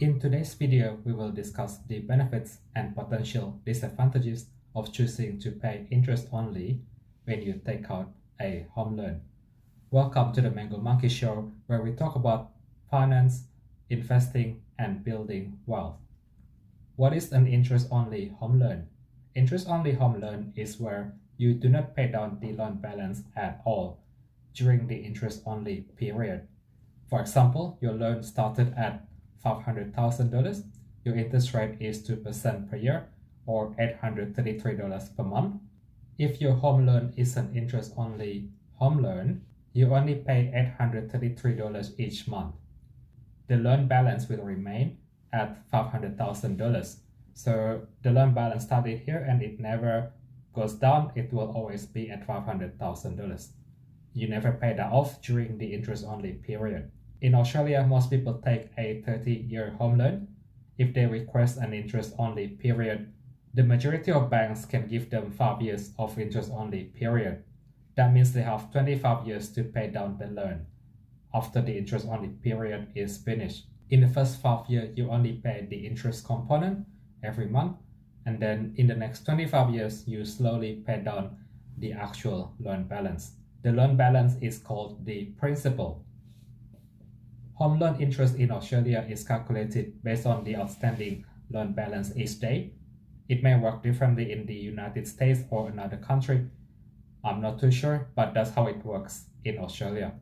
In today's video, we will discuss the benefits and potential disadvantages of choosing to pay interest only when you take out a home loan. Welcome to the Mango Monkey Show, where we talk about finance, investing, and building wealth. What is an interest-only home loan? Interest-only home loan is where you do not pay down the loan balance at all during the interest-only period. For example, your loan started at $500,000, your interest rate is 2% per year or $833 per month. If your home loan is an interest-only home loan, you only pay $833 each month. The loan balance will remain at $500,000. So the loan balance started here and it never goes down, it will always be at $500,000. You never pay that off during the interest-only period. In Australia, most people take a 30-year home loan. If they request an interest-only period, the majority of banks can give them 5 years of interest-only period. That means they have 25 years to pay down the loan after the interest-only period is finished. In the first 5 years, you only pay the interest component every month, and then in the next 25 years, you slowly pay down the actual loan balance. The loan balance is called the principal. Home loan interest in Australia is calculated based on the outstanding loan balance each day. It may work differently in the United States or another country. I'm not too sure, but that's how it works in Australia.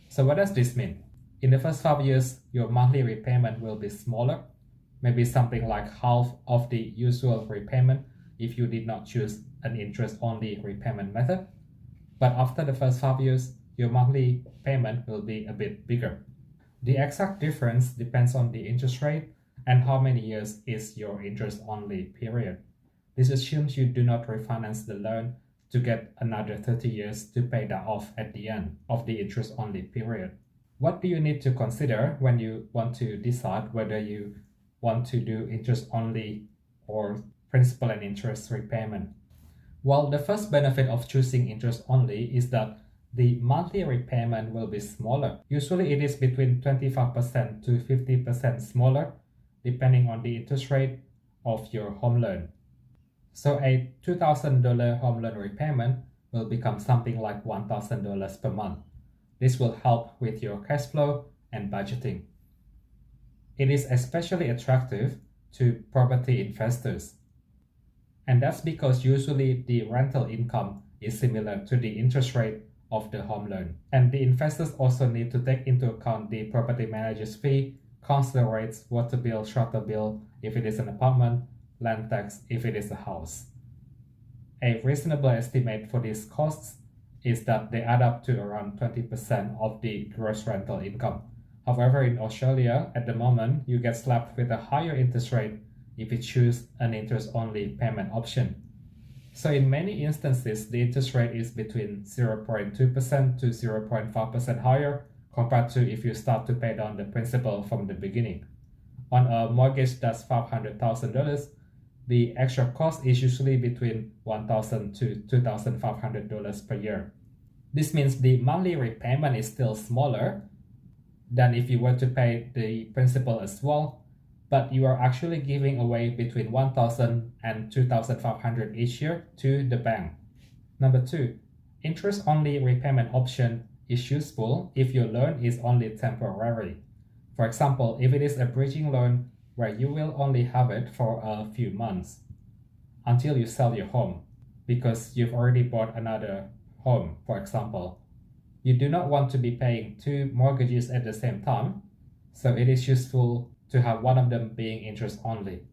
So what does this mean? In the first 5 years, your monthly repayment will be smaller, maybe something like half of the usual repayment if you did not choose an interest-only repayment method. But after the first 5 years, your monthly payment will be a bit bigger. The exact difference depends on the interest rate and how many years is your interest-only period. This assumes you do not refinance the loan to get another 30 years to pay that off at the end of the interest-only period. What do you need to consider when you want to decide whether you want to do interest-only or principal and interest repayment? Well, the first benefit of choosing interest-only is that the monthly repayment will be smaller. Usually it is between 25% to 50% smaller, depending on the interest rate of your home loan. So a $2,000 home loan repayment will become something like $1,000 per month. This will help with your cash flow and budgeting. It is especially attractive to property investors. And that's because usually the rental income is similar to the interest rate of the home loan. And the investors also need to take into account the property manager's fee, council rates, water bill, shelter bill if it is an apartment, land tax if it is a house. A reasonable estimate for these costs is that they add up to around 20% of the gross rental income. However, in Australia, at the moment, you get slapped with a higher interest rate if you choose an interest-only payment option. So in many instances, the interest rate is between 0.2% to 0.5% higher compared to if you start to pay down the principal from the beginning. On a mortgage that's $500,000, the extra cost is usually between $1,000 to $2,500 per year. This means the monthly repayment is still smaller than if you were to pay the principal as well, but you are actually giving away between $1,000 and $2,500 each year to the bank. Number 2, interest-only repayment option is useful if your loan is only temporary. For example, if it is a bridging loan where you will only have it for a few months until you sell your home because you've already bought another home, for example. You do not want to be paying 2 mortgages at the same time, so it is useful to have one of them being interest only.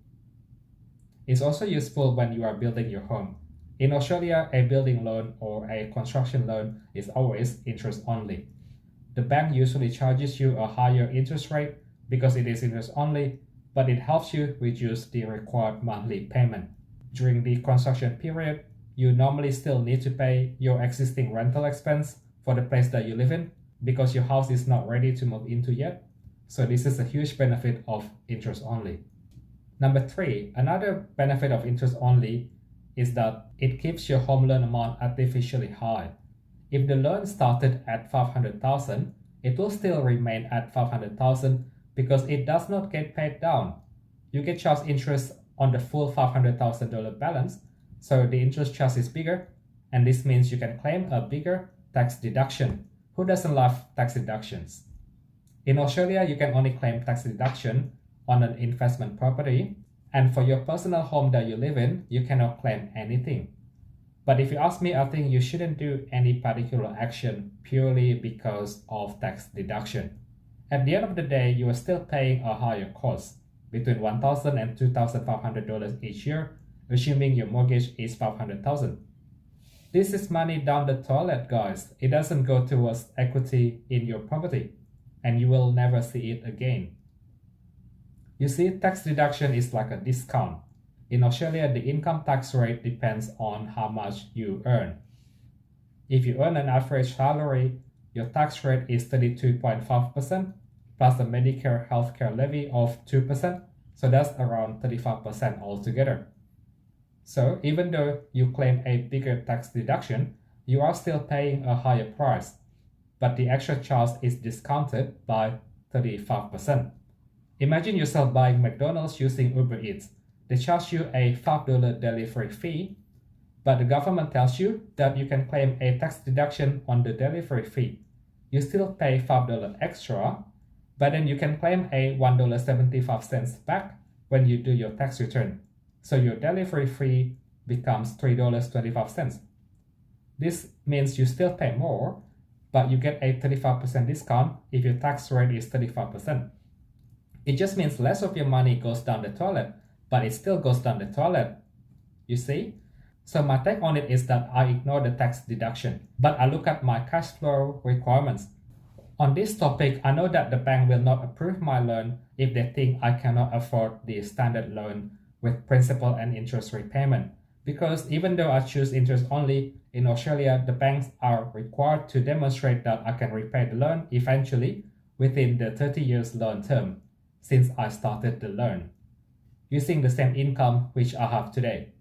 It's also useful when you are building your home. In Australia, a building loan or a construction loan is always interest only. The bank usually charges you a higher interest rate because it is interest only, but it helps you reduce the required monthly payment. During the construction period, you normally still need to pay your existing rental expense for the place that you live in because your house is not ready to move into yet. So this is a huge benefit of interest only. Number 3, another benefit of interest only is that it keeps your home loan amount artificially high. If the loan started at $500,000, it will still remain at $500,000 because it does not get paid down. You get charged interest on the full $500,000 balance, so the interest charge is bigger, and this means you can claim a bigger tax deduction. Who doesn't love tax deductions? In Australia, you can only claim tax deduction on an investment property, and for your personal home that you live in, you cannot claim anything. But if you ask me, I think you shouldn't do any particular action purely because of tax deduction. At the end of the day, you are still paying a higher cost, between $1,000 and $2,500 each year, assuming your mortgage is $500,000. This is money down the toilet, guys. It doesn't go towards equity in your property, and you will never see it again. You see, tax deduction is like a discount. In Australia, the income tax rate depends on how much you earn. If you earn an average salary, your tax rate is 32.5% plus the Medicare healthcare levy of 2%, so that's around 35% altogether. So even though you claim a bigger tax deduction, you are still paying a higher price, but the extra charge is discounted by 35%. Imagine yourself buying McDonald's using Uber Eats. They charge you a $5 delivery fee, but the government tells you that you can claim a tax deduction on the delivery fee. You still pay $5 extra, but then you can claim a $1.75 back when you do your tax return. So your delivery fee becomes $3.25. This means you still pay more, but you get a 35% discount if your tax rate is 35%. It just means less of your money goes down the toilet, but it still goes down the toilet. You see? So my take on it is that I ignore the tax deduction, but I look at my cash flow requirements. On this topic, I know that the bank will not approve my loan if they think I cannot afford the standard loan with principal and interest repayment. Because even though I choose interest only, in Australia, the banks are required to demonstrate that I can repay the loan eventually within the 30 years loan term since I started the loan, using the same income which I have today.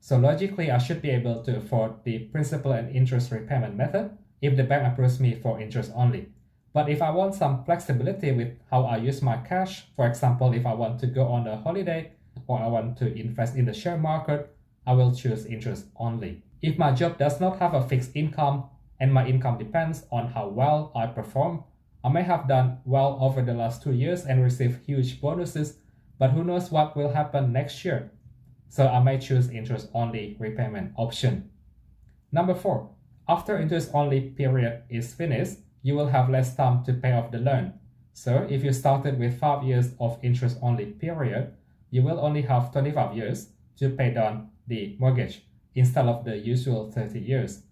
So logically, I should be able to afford the principal and interest repayment method if the bank approves me for interest only. But if I want some flexibility with how I use my cash, for example, if I want to go on a holiday or I want to invest in the share market, I will choose interest only. If my job does not have a fixed income and my income depends on how well I perform, I may have done well over the last 2 years and receive huge bonuses, but who knows what will happen next year. So I may choose interest-only repayment option. Number 4, after interest-only period is finished, you will have less time to pay off the loan. So if you started with 5 years of interest-only period, you will only have 25 years to pay down the mortgage instead of the usual 30 years.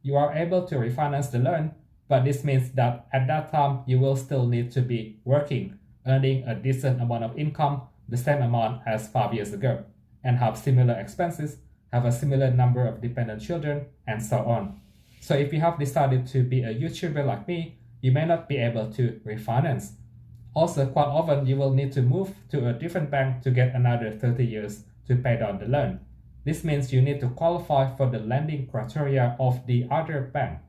You are able to refinance the loan, but this means that at that time you will still need to be working, earning a decent amount of income, the same amount as 5 years ago, and have similar expenses, have a similar number of dependent children, and so on. So if you have decided to be a YouTuber like me, you may not be able to refinance. Also, quite often you will need to move to a different bank to get another 30 years to pay down the loan. This means you need to qualify for the lending criteria of the other bank.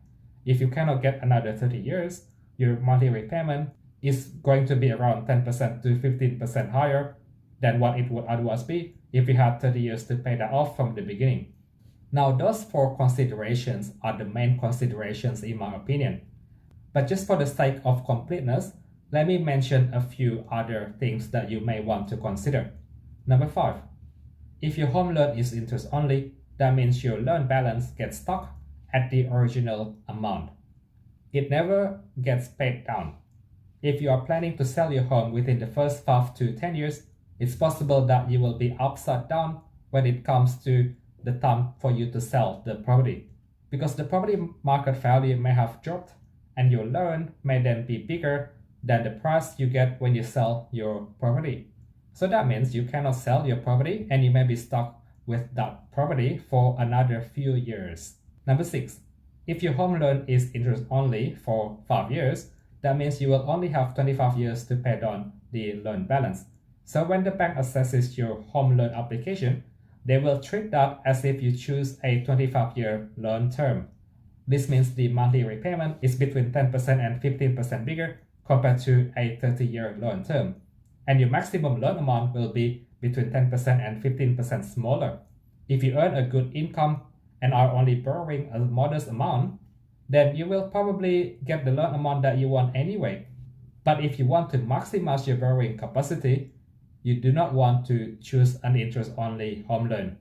If you cannot get another 30 years, your monthly repayment is going to be around 10% to 15% higher than what it would otherwise be if you had 30 years to pay that off from the beginning. Now, those 4 considerations are the main considerations in my opinion. But just for the sake of completeness, let me mention a few other things that you may want to consider. Number 5, if your home loan is interest only, that means your loan balance gets stuck at the original amount. It never gets paid down. If you are planning to sell your home within the first 5 to 10 years, it's possible that you will be upside down when it comes to the time for you to sell the property, because the property market value may have dropped and your loan may then be bigger than the price you get when you sell your property. So that means you cannot sell your property and you may be stuck with that property for another few years. Number 6, if your home loan is interest only for 5 years, that means you will only have 25 years to pay down the loan balance. So when the bank assesses your home loan application, they will treat that as if you choose a 25-year loan term. This means the monthly repayment is between 10% and 15% bigger compared to a 30-year loan term, and your maximum loan amount will be between 10% and 15% smaller. If you earn a good income and are only borrowing a modest amount, then you will probably get the loan amount that you want anyway. But if you want to maximize your borrowing capacity, you do not want to choose an interest-only home loan,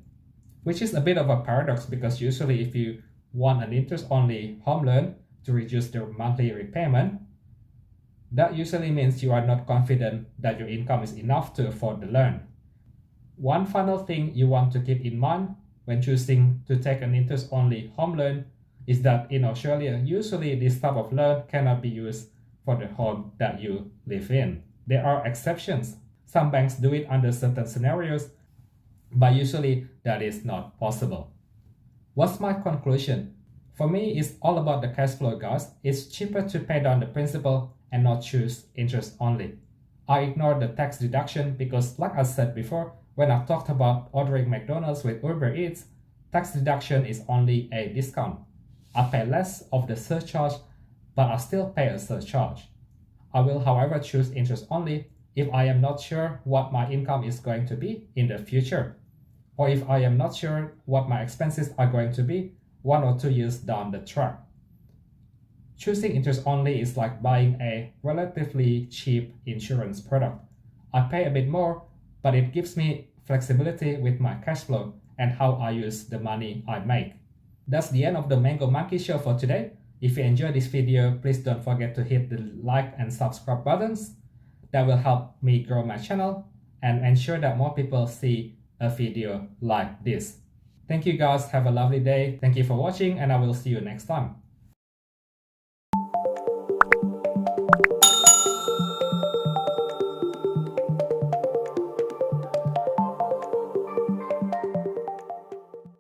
which is a bit of a paradox because usually if you want an interest-only home loan to reduce your monthly repayment, that usually means you are not confident that your income is enough to afford the loan. One final thing you want to keep in mind when choosing to take an interest-only home loan is that in Australia, usually this type of loan cannot be used for the home that you live in. There are exceptions. Some banks do it under certain scenarios, but usually that is not possible. What's my conclusion? For me, it's all about the cash flow, guys. It's cheaper to pay down the principal and not choose interest only. I ignore the tax deduction because, like I said before, when I talked about ordering McDonald's with Uber Eats, tax deduction is only a discount. I pay less of the surcharge, but I still pay a surcharge. I will, however, choose interest only if I am not sure what my income is going to be in the future, or if I am not sure what my expenses are going to be 1 or 2 years down the track. Choosing interest only is like buying a relatively cheap insurance product. I pay a bit more, but it gives me flexibility with my cash flow and how I use the money I make. That's the end of the Mango Monkey Show for today. If you enjoyed this video, please don't forget to hit the like and subscribe buttons. That will help me grow my channel and ensure that more people see a video like this. Thank you guys, have a lovely day. Thank you for watching and I will see you next time.